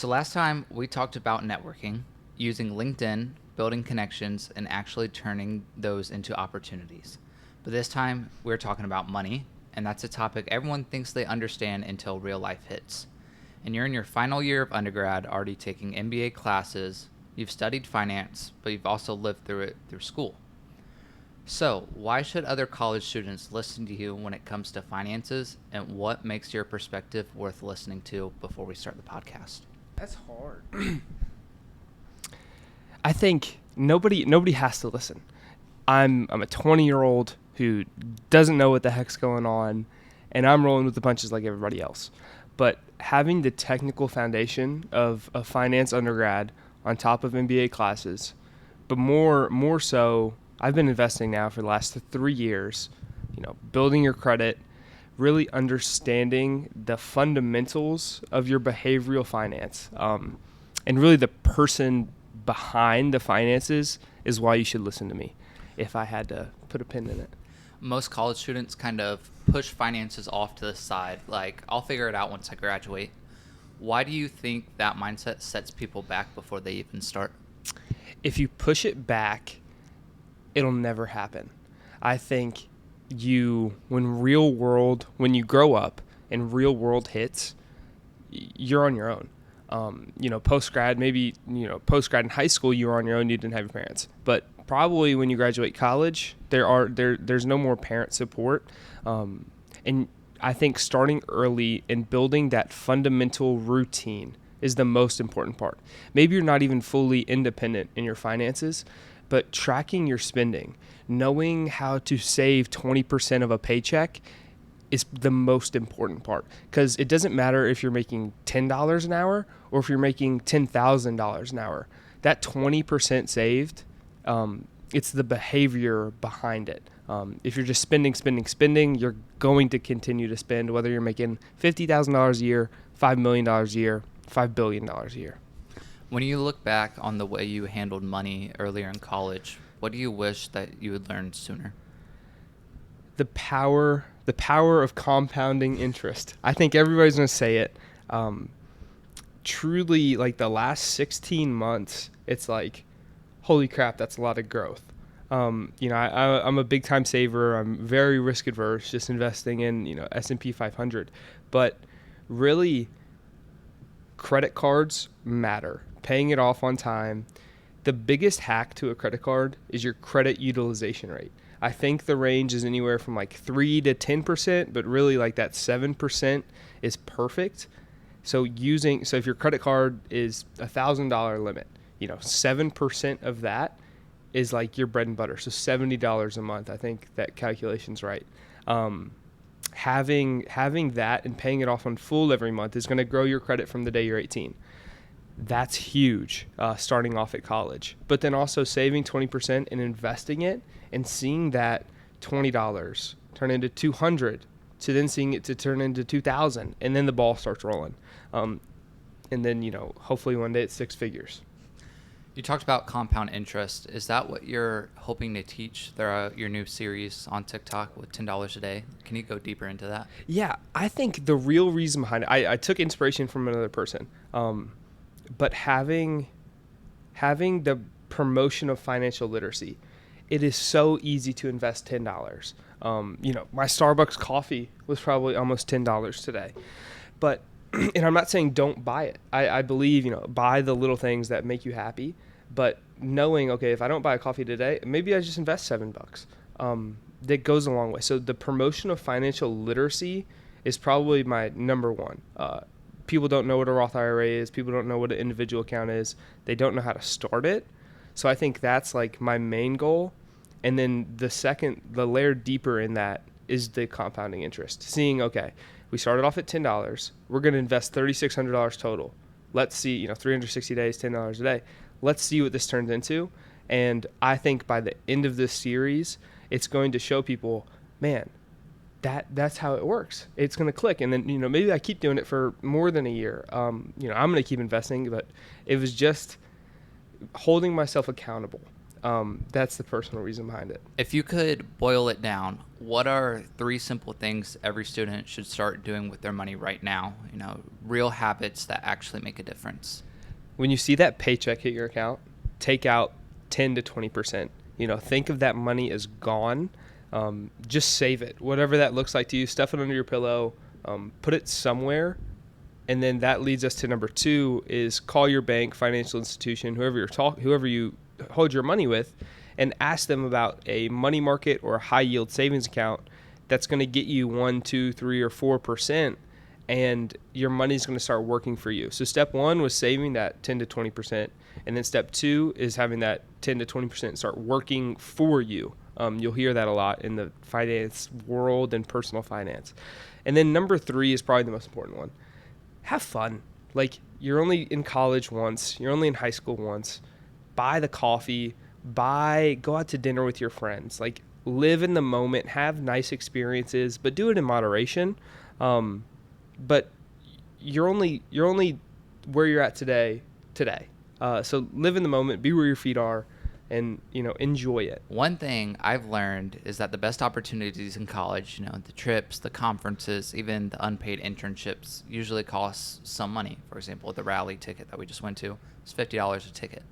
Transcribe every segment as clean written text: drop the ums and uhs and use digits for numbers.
So last time we talked about networking, using LinkedIn, building connections, and actually turning those into opportunities. But this time we're talking about money, and that's a topic everyone thinks they understand until real life hits. And you're in your final year of undergrad, already taking MBA classes. You've studied finance, but you've also lived through it through school. So, why should other college students listen to you when it comes to finances, and what makes your perspective worth listening to before we start the podcast? That's hard. I think nobody has to listen. I'm a 20-year-old who doesn't know what the heck's going on, and I'm rolling with the punches like everybody else. But having the technical foundation of a finance undergrad on top of MBA classes, but more so, I've been investing now for the last 3 years, building your credit, really understanding the fundamentals of your behavioral finance. And really the person behind the finances is why you should listen to me, if I had to put a pin in it. Most college students kind of push finances off to the side, like, I'll figure it out once I graduate. Why do you think that mindset sets people back before they even start? If you push it back, it'll never happen. I think when you grow up and real world hits, you're on your own. Post-grad in high school, you were on your own, you didn't have your parents. But probably when you graduate college, there's no more parent support. And I think starting early and building that fundamental routine is the most important part. Maybe you're not even fully independent in your finances, but tracking your spending, knowing how to save 20% of a paycheck is the most important part, because it doesn't matter if you're making $10 an hour or if you're making $10,000 an hour. That 20% saved, it's the behavior behind it. If you're just spending, you're going to continue to spend, whether you're making $50,000 a year, $5 million a year, $5 billion a year. When you look back on the way you handled money earlier in college, what do you wish that you had learned sooner? The power of compounding interest. I think everybody's going to say it. Truly, like the last 16 months, it's like, holy crap, that's a lot of growth. I'm a big time saver. I'm very risk adverse, just investing in, S&P 500. But really, credit cards matter. Paying it off on time. The biggest hack to a credit card is your credit utilization rate. I think the range is anywhere from like 3 to 10%, but really like that 7% is perfect. So if your credit card is $1,000 limit, 7% of that is like your bread and butter. So $70 a month. I think that calculation's right. Having that and paying it off on full every month is going to grow your credit from the day you're 18. That's huge, starting off at college. But then also saving 20% and investing it and seeing that $20 turn into $200, to then seeing it to turn into $2,000, and then the ball starts rolling. And then, hopefully one day it's six figures. You talked about compound interest. Is that what you're hoping to teach your new series on TikTok with $10 a day? Can you go deeper into that? Yeah, I think the real reason behind it, I took inspiration from another person. But having the promotion of financial literacy, it is so easy to invest $10. My Starbucks coffee was probably almost $10 today. But, and I'm not saying don't buy it. I believe, buy the little things that make you happy. But knowing, okay, if I don't buy a coffee today, maybe I just invest $7. That goes a long way. So the promotion of financial literacy is probably my number one. People don't know what a Roth IRA is. People don't know what an individual account is. They don't know how to start it. So I think that's like my main goal. And then the layer deeper in that is the compounding interest. Seeing, okay, we started off at $10. We're going to invest $3,600 total. Let's see, 360 days, $10 a day. Let's see what this turns into. And I think by the end of this series, it's going to show people, man, that's how it works. It's going to click. And then, maybe I keep doing it for more than a year. I'm going to keep investing, but it was just holding myself accountable. That's the personal reason behind it. If you could boil it down, what are 3 simple things every student should start doing with their money right now? Real habits that actually make a difference. When you see that paycheck hit your account, take out 10 to 20%. Think of that money as gone. Just save it. Whatever that looks like to you, stuff it under your pillow, put it somewhere. And then that leads us to number 2 is call your bank, financial institution, whoever you hold your money with, and ask them about a money market or a high yield savings account that's going to get you 1, 2, 3, or 4%, and your money's going to start working for you. So step 1 was saving that 10 to 20%, and then step 2 is having that 10 to 20% start working for you. You'll hear that a lot in the finance world and personal finance. And then number 3 is probably the most important one. Have fun. Like, you're only in college once. You're only in high school once. Buy the coffee. Go out to dinner with your friends. Like, live in the moment. Have nice experiences, but do it in moderation. But you're only where you're at today. So live in the moment. Be where your feet are. And, enjoy it. One thing I've learned is that the best opportunities in college, the trips, the conferences, even the unpaid internships usually cost some money. For example, the rally ticket that we just went to is $50 a ticket.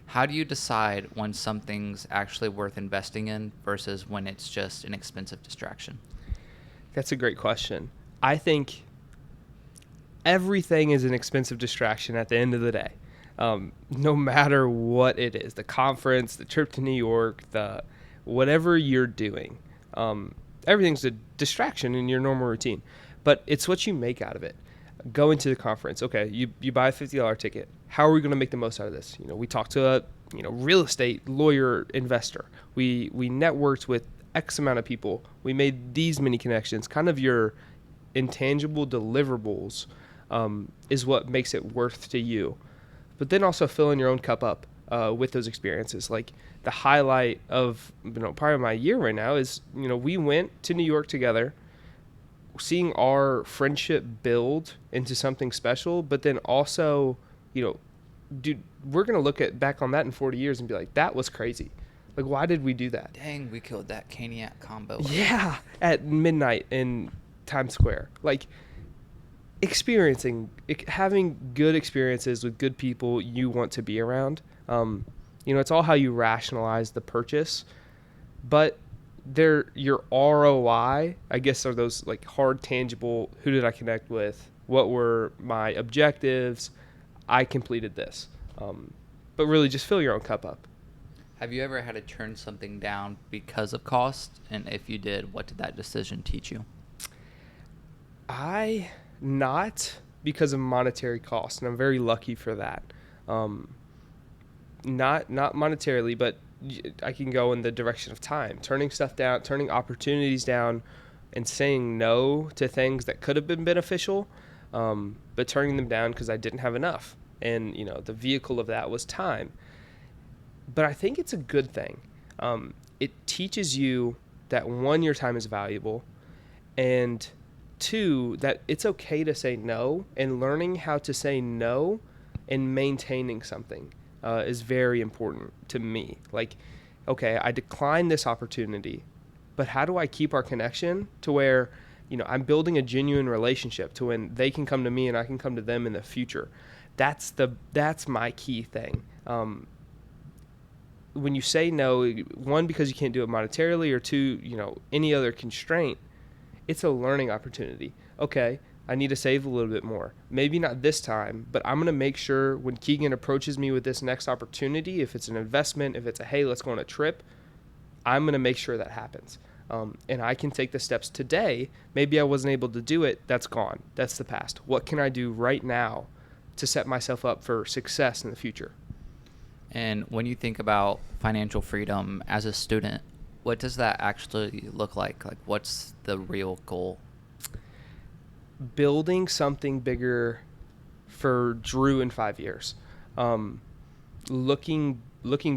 How do you decide when something's actually worth investing in versus when it's just an expensive distraction? That's a great question. I think everything is an expensive distraction at the end of the day. No matter what it is, the conference, the trip to New York, whatever you're doing, everything's a distraction in your normal routine, but it's what you make out of it. Going to the conference. Okay. You buy a $50 ticket. How are we going to make the most out of this? We talked to a, real estate lawyer investor. We networked with X amount of people. We made these many connections. Kind of your intangible deliverables, is what makes it worth to you. But then also filling your own cup up with those experiences. Like, the highlight of part of my year right now is we went to New York together, seeing our friendship build into something special. But then also, dude, we're gonna look back on that in 40 years and be like, that was crazy. Like, why did we do that? Dang, we killed that Caniac combo. Yeah, at midnight in Times Square. Like, having good experiences with good people you want to be around. It's all how you rationalize the purchase, but your ROI, I guess, are those like hard, tangible, who did I connect with? What were my objectives? I completed this. But really just fill your own cup up. Have you ever had to turn something down because of cost? And if you did, what did that decision teach you? Not because of monetary cost, and I'm very lucky for that. Not monetarily, but I can go in the direction of time, turning stuff down, turning opportunities down, and saying no to things that could have been beneficial, but turning them down because I didn't have enough. And, the vehicle of that was time. But I think it's a good thing. It teaches you that, 1, your time is valuable, and 2, that it's okay to say no, and learning how to say no and maintaining something is very important to me. Like, okay, I declined this opportunity, but how do I keep our connection to where, I'm building a genuine relationship to when they can come to me and I can come to them in the future. That's my key thing. When you say no, 1, because you can't do it monetarily, or 2, any other constraint, it's a learning opportunity. Okay, I need to save a little bit more. Maybe not this time, but I'm going to make sure when Keegan approaches me with this next opportunity, if it's an investment, if it's a, hey, let's go on a trip, I'm going to make sure that happens. And I can take the steps today. Maybe I wasn't able to do it. That's gone. That's the past. What can I do right now to set myself up for success in the future? And when you think about financial freedom as a student, what does that actually look like? Like, what's the real goal? Building something bigger for Drew in 5 years. Looking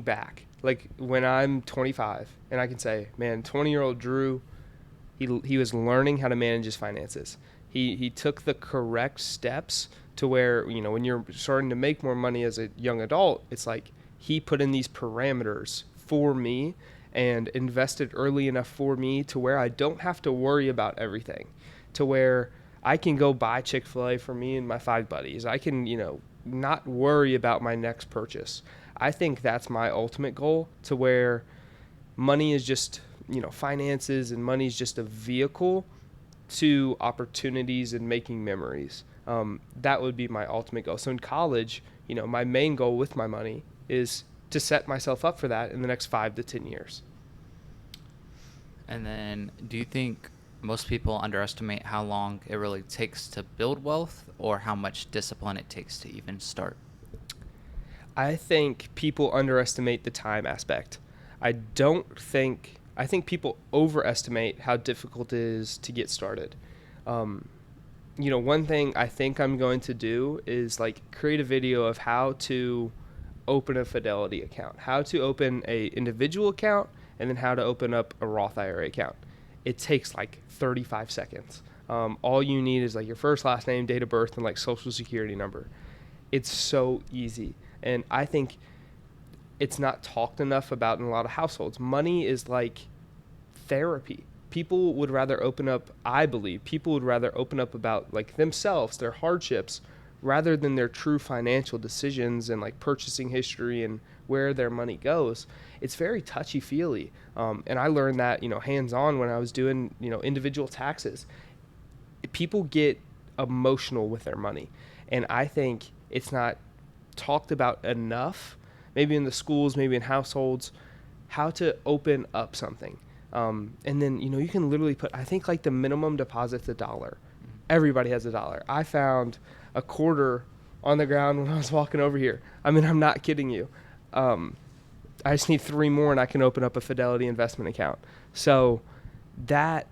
back, like when I'm 25 and I can say, man, 20-year-old Drew, he was learning how to manage his finances. He took the correct steps to where, when you're starting to make more money as a young adult, it's like he put in these parameters for me and invested early enough for me to where I don't have to worry about everything, to where I can go buy Chick-fil-A for me and my 5 buddies. I can, not worry about my next purchase. I think that's my ultimate goal, to where money is just, finances and money is just a vehicle to opportunities and making memories. That would be my ultimate goal. So in college, my main goal with my money is to set myself up for that in the next 5 to 10 years. And then do you think most people underestimate how long it really takes to build wealth, or how much discipline it takes to even start? I think people underestimate the time aspect. I think people overestimate how difficult it is to get started. One thing I think I'm going to do is create a video of how to open a Fidelity account, how to open a individual account, and then how to open up a Roth IRA account. It takes 35 seconds. All you need is your first, last name, date of birth, and social security number. It's so easy. And I think it's not talked enough about in a lot of households. Money is like therapy. People would rather open up, I believe, about themselves, their hardships, rather than their true financial decisions and purchasing history and where their money goes. It's very touchy-feely. And I learned that, hands-on when I was doing, individual taxes. People get emotional with their money. And I think it's not talked about enough, maybe in the schools, maybe in households, how to open up something. And then, you can literally put, I think the minimum deposit's $1. Everybody has $1. I found a quarter on the ground when I was walking over here. I mean, I'm not kidding you. I just need 3 more and I can open up a Fidelity investment account. So that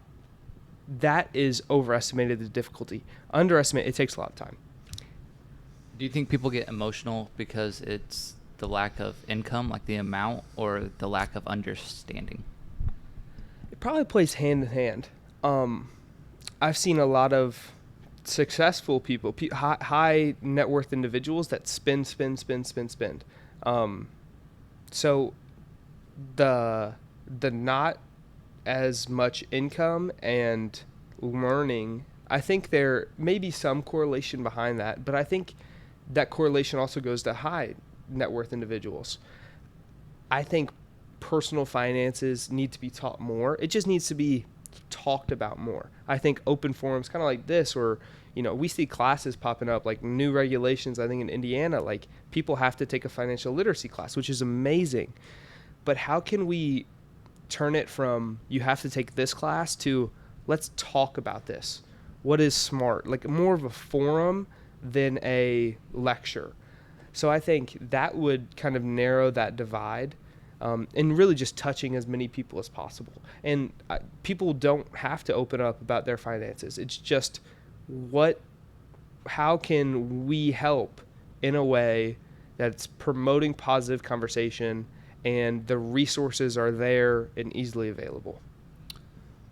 is overestimated, the difficulty. Underestimated, it takes a lot of time. Do you think people get emotional because it's the lack of income, the amount, or the lack of understanding? It probably plays hand in hand. I've seen a lot of successful people, high net worth individuals that spend. So the not as much income and learning, I think there may be some correlation behind that, but I think that correlation also goes to high net worth individuals. I think personal finances need to be taught more. It just needs to be talked about more. I think open forums kind of like this, or we see classes popping up, new regulations. I think in Indiana, people have to take a financial literacy class, which is amazing. But how can we turn it from you have to take this class to let's talk about this? What is smart? More of a forum than a lecture. So I think that would kind of narrow that divide, and really just touching as many people as possible. And people don't have to open up about their finances. It's just how can we help in a way that's promoting positive conversation and the resources are there and easily available.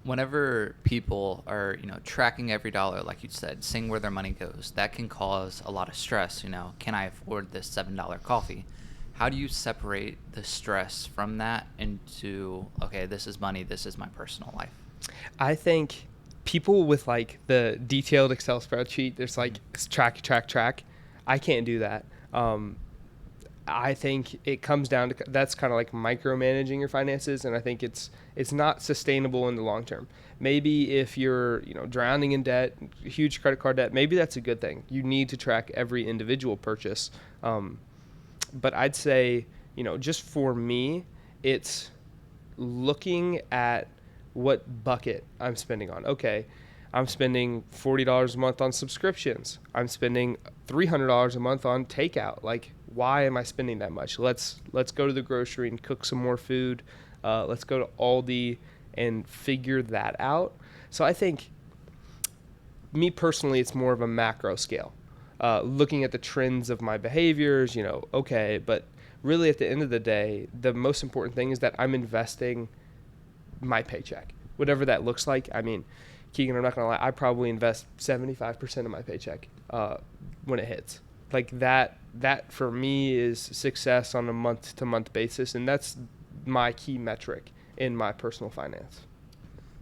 Whenever people are, tracking every dollar, like you said, seeing where their money goes, that can cause a lot of stress. Can I afford this $7 coffee? How do you separate the stress from that into, okay, this is money, this is my personal life? I think people with the detailed Excel spreadsheet, there's it's track. I can't do that. I think it comes down to, that's kind of micromanaging your finances, and I think it's not sustainable in the long term. Maybe if you're drowning in debt, huge credit card debt, maybe that's a good thing. You need to track every individual purchase. But I'd say, just for me, it's looking at what bucket I'm spending on. Okay, I'm spending $40 a month on subscriptions. I'm spending $300 a month on takeout. Why am I spending that much? Let's go to the grocery and cook some more food. Let's go to Aldi and figure that out. So I think, me personally, it's more of a macro scale. Looking at the trends of my behaviors, okay, but really at the end of the day, the most important thing is that I'm investing my paycheck, whatever that looks like. I mean, Keegan, I'm not going to lie, I probably invest 75% of my paycheck when it hits. like that for me is success on a month to month basis, and that's my key metric in my personal finance.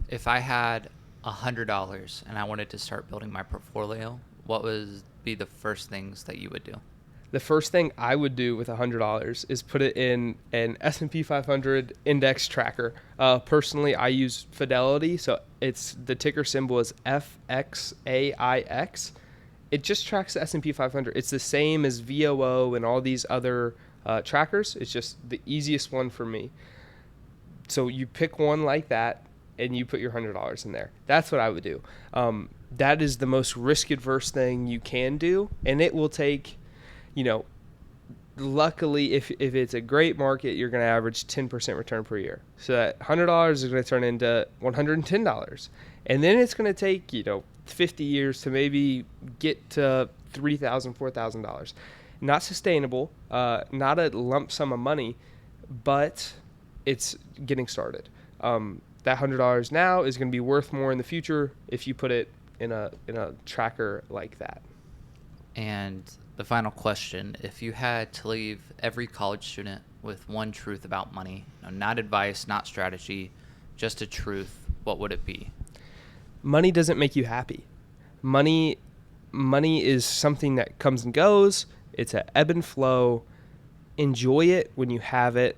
If I had $100 and I wanted to start building my portfolio, what would be the first things that you would do? The first thing I would do with $100 is put it in an S&P 500 index tracker. Personally, I use Fidelity, so it's the ticker symbol is FXAIX. It just tracks the S&P 500. It's the same as VOO and all these other trackers. It's just the easiest one for me. So you pick one like that, and you put your $100 in there. That's what I would do. That is the most risk-adverse thing you can do, and it will take, luckily, if it's a great market, you're going to average 10% return per year. So that $100 is going to turn into $110. And then it's going to take, 50 years to maybe get to $3,000, $4,000. Not sustainable, not a lump sum of money, but it's getting started. That $100 now is going to be worth more in the future if you put it in a tracker like that. And the final question, if you had to leave every college student with one truth about money, not advice, not strategy, just a truth, what would it be? Money doesn't make you happy. Money is something that comes and goes. It's an ebb and flow. Enjoy it when you have it.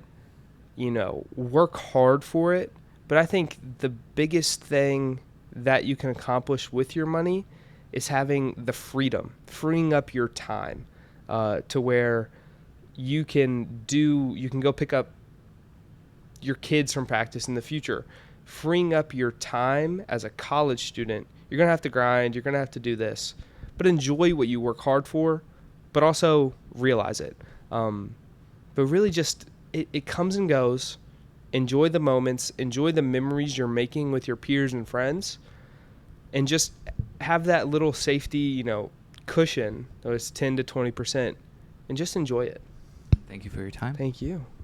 Work hard for it. But I think the biggest thing that you can accomplish with your money is having the freeing up your time to where you can go pick up your kids from practice in the future. Freeing up your time as a college student, you're going to have to grind, you're going to have to do this, but enjoy what you work hard for, but also realize it. But really just, it comes and goes. Enjoy the moments, enjoy the memories you're making with your peers and friends, and just have that little safety, cushion, those 10 to 20%, and just enjoy it. Thank you for your time. Thank you.